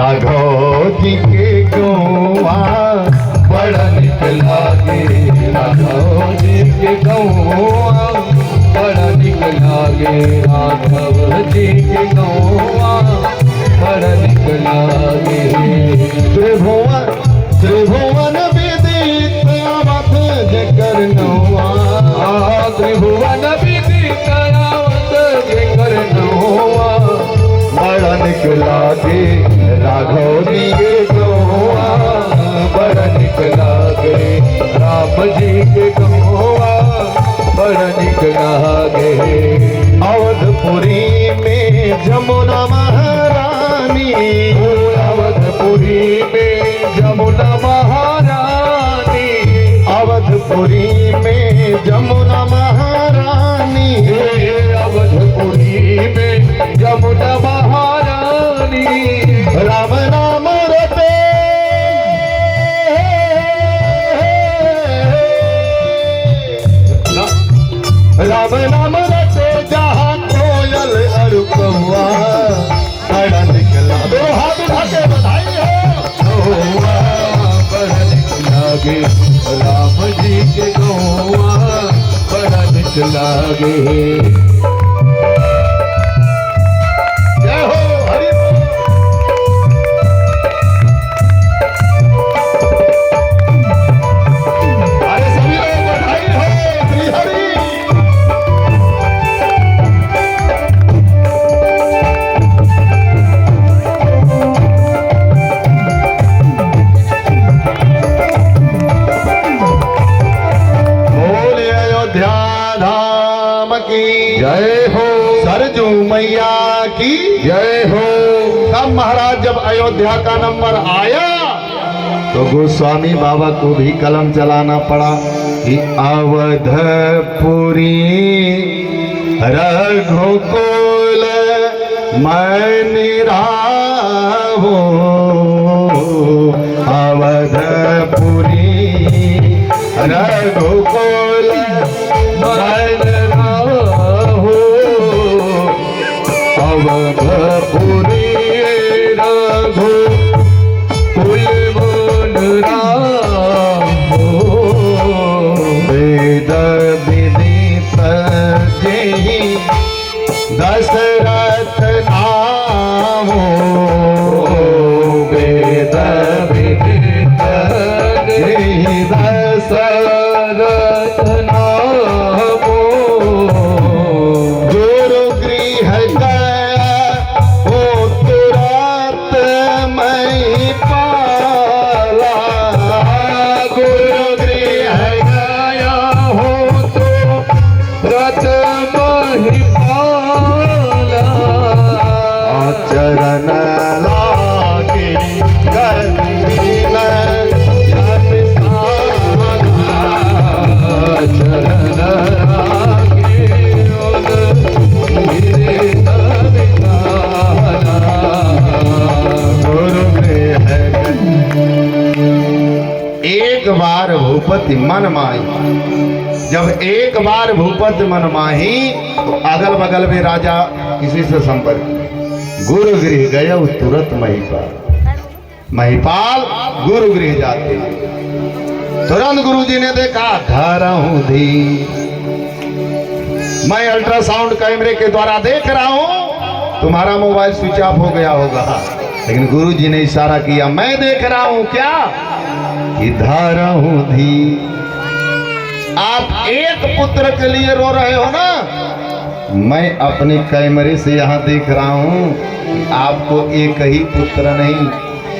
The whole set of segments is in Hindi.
राघव जी के गौआ बड़ा निक लागे, राघव जी के गौआ बड़ा निक लागे, राघव जी के गौआ बड़ा निक लागे। त्रिभुवन त्रिभुवन विदित अवध जकर नौआ, त्रिभुवन विदित अवध जकर नौआ बड़ा निक लागे, राघव जी के गौआ बड़ा निक लागे, राम जी के गौआ बड़ा निक लागे। अवधपुरी में जमुना महारानी, अवधपुरी में जमुना महारानी, अवधपुरी में जमुना महारानी, अवधपुरी में जमुना महारानी। राम नाम रटे राम नाम रटे जहाँ कोयल और कौआ बड़ा निकला। दो हाथ उठा के बधाई हो। बड़ा निक लागे, राम जी के गौआ बड़ा निक लागे। जय हो हरि। अरे सभी लोग बधाई हो श्री हरि। जय हो सरजू मैया की जय हो। तब महाराज जब अयोध्या का नंबर आया तो गोस्वामी बाबा को भी कलम चलाना पड़ा कि अवधपुरी रघुकुल मैं निराहो, अवधपुरी रघुकुल अवधपुरी रघु कुल मन रामो, वेद विदित जेहि दशरथ नामो, वेद विदित जेहि दशरथ नामो। गुरु गृह चरण लागे चरण एक बार भूपति मन माही, जब एक बार भूपति मन माही तो अगल बगल में राजा किसी से संपर्क। गुरु गृह गया तुरंत महिपाल, महिपाल गुरु गृह जाते तुरंत गुरु जी ने देखा धरहूं धी, मैं अल्ट्रासाउंड कैमरे के द्वारा देख रहा हूं तुम्हारा मोबाइल स्विच ऑफ हो गया होगा, लेकिन गुरु जी ने इशारा किया मैं देख रहा हूं क्या कि धरहूं धी। आप एक पुत्र के लिए रो रहे हो ना, मैं अपने कैमरे से यहाँ देख रहा हूँ आपको एक ही पुत्र नहीं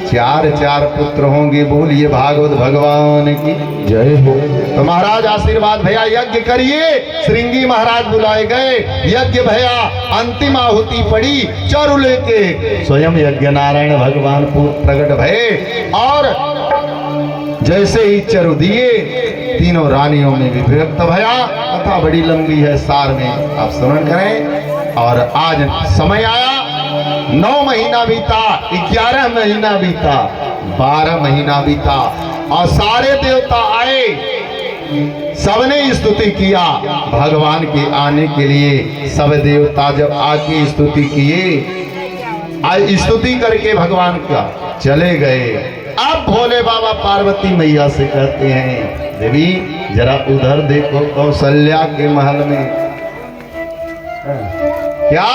चार चार पुत्र होंगे। बोलिए भागवत भगवान की जय हो। तो महाराज आशीर्वाद भैया यज्ञ करिए। श्रृंगी महाराज बुलाए गए, यज्ञ भैया, अंतिम आहुति पड़ी, चरु लेके स्वयं यज्ञ नारायण भगवान प्रकट भये और जैसे ही चरु दिए तीनों रानियों में विभक्त भया। कथा बड़ी लंबी है, सार में आप श्रवण करें। और आज समय आया, 9 महीना बीता, 11 महीना बीता, 12 महीना बीता और सारे देवता आए, सबने स्तुति किया भगवान के आने के लिए। सब देवता जब आके स्तुति किए आज स्तुति करके भगवान का चले गए। अब भोले बाबा पार्वती मैया से कहते हैं, देवी जरा उधर देखो कौशल्या के महल में क्या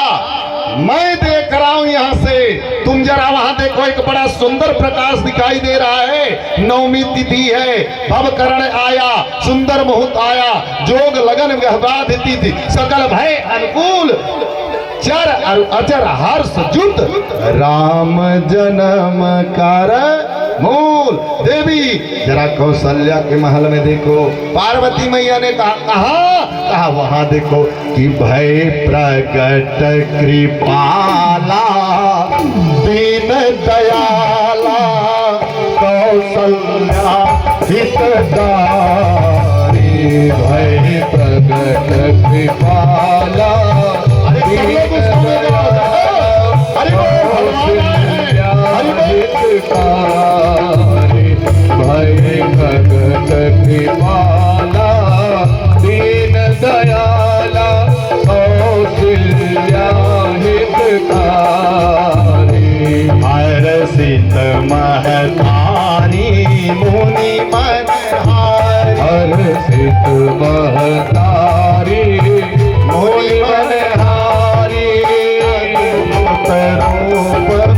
मैं देख रहा हूं यहाँ से, तुम जरा वहां देखो, एक बड़ा सुंदर प्रकाश दिखाई दे रहा है। नवमी तिथि है, भवकरण आया, सुंदर मुहूर्त आया, जोग लगन गहबाध तिथि, सकल भय अनुकूल, चर अचर हर्ष जुट, राम जन्म कर मूल। देवी जरा कौशल्या के महल में देखो। पार्वती मैया ने कहा वहां देखो कि भय प्रगट कृपाला दीन दयाला कौशल्या हितकारी, भय प्रगट कृपाला दीन दयाला भय भगत कृपाला दीन दयाला कौशल्या हितकारी, हर्षित महतारी मुनि मनहारी, हर्षित महतारी मुनि मनहारी, रूप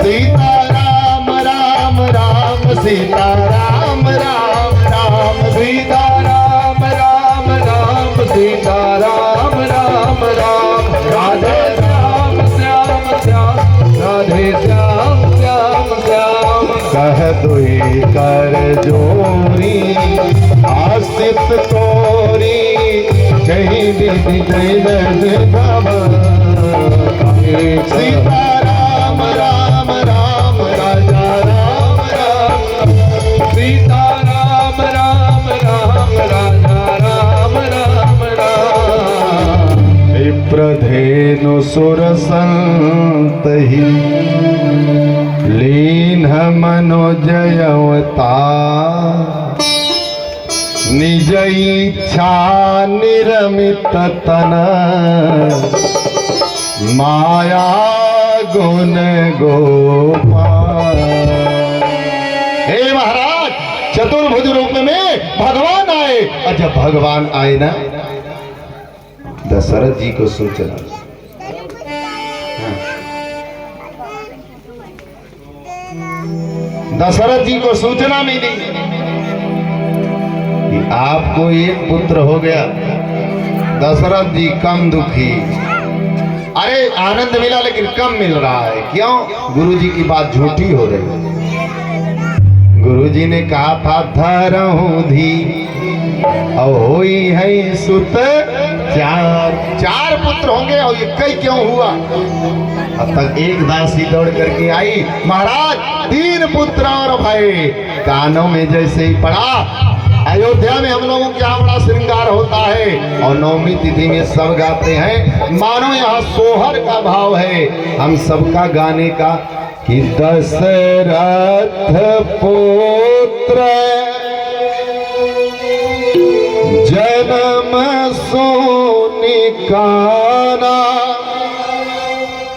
सीता राम राम राम, सीता राम राम राम, सीता राम राम राम, सीता राम राम राम, राधे श्याम श्याम श्याम, राधे श्याम श्याम श्याम, कह दुई कर जोरी आसित तोरी, कहीं विधि जय सीता राम राम राम, राजा राम राम, सीता राम राम राम, राजा राम राम राम, विप्रधेनु सुर संत ही लीन मनोजय अवतार, निज इच्छा निरमित तन, माया गुण गोपाल। हे महाराज, चतुर्भुज रूप में भगवान आए। और जब भगवान आए ना, दशरथ जी को सूचना, दशरथ जी को सूचना मिली कि आपको एक पुत्र हो गया। दशरथ जी कम दुखी, अरे आनंद मिला लेकिन कम मिल रहा है। क्यों? गुरुजी की बात झूठी हो रही है। गुरुजी ने कहा था धरहूं धी और होई है सुत चार पुत्र होंगे और ये कई क्यों हुआ? अब तक एक दासी दौड़ करके आई, महाराज 3 पुत्र और भाई। कानों में जैसे ही पड़ा, अयोध्या में हम लोगों के यहाँ बड़ा श्रृंगार होता है और नवमी तिथि में सब गाते हैं, मानो यहाँ सोहर का भाव है हम सबका गाने का, कि दशरथ पुत्र जन्म सोनि काना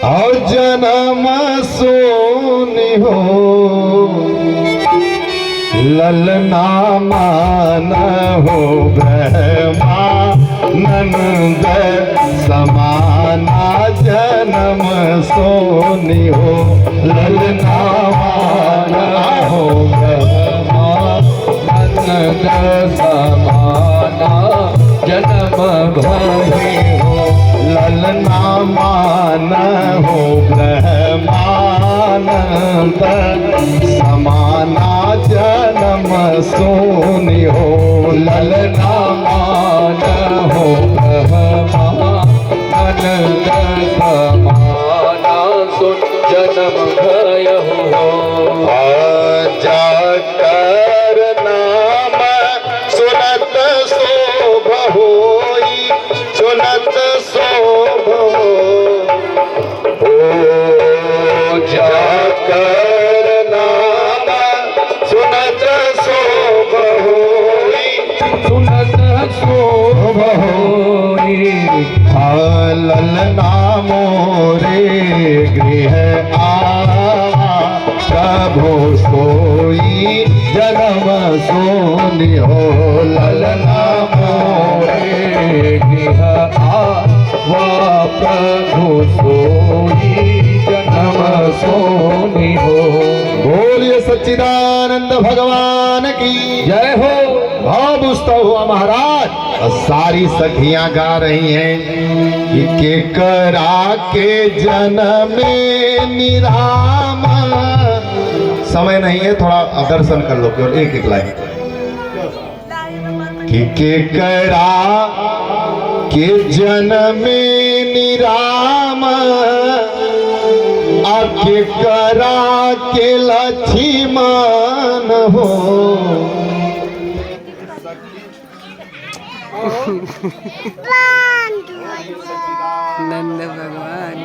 और जन्म सोनि हो, ललना मान हो ब्रह्मा नंद समाना, जन्म सोनि हो, ललना मान हो ब्रह्मा नंद समाना, जन्म भय हो, ललना मान हो ब्रह्मानंद समाना, जन्म सोनि हो, ललना मान हो ब्रह्मानंद समाना, जन्म भय हो। जाकर नाम सुनत शोभ होई, सुनत शोभ हो, जाकर नाम सुनत शोभ होई, सुनत शोभ होई, ललना मोर गृह आवा प्रभु सोई जन्म सोनी हो ललना मोरे गृह आवा प्रभु सोई जन्म सोनी हो। बोलिए सच्चिदानंद भगवान की जय हो। भाव बुझता हुआ महाराज और सारी सखियां गा रही हैं कि केकरा के जन्म में निराम। समय नहीं है, थोड़ा दर्शन कर लो केवल एक एक लाइन। कि केकरा के जन्म में निराम आके करा के लक्ष्मण हो। नंद भगवान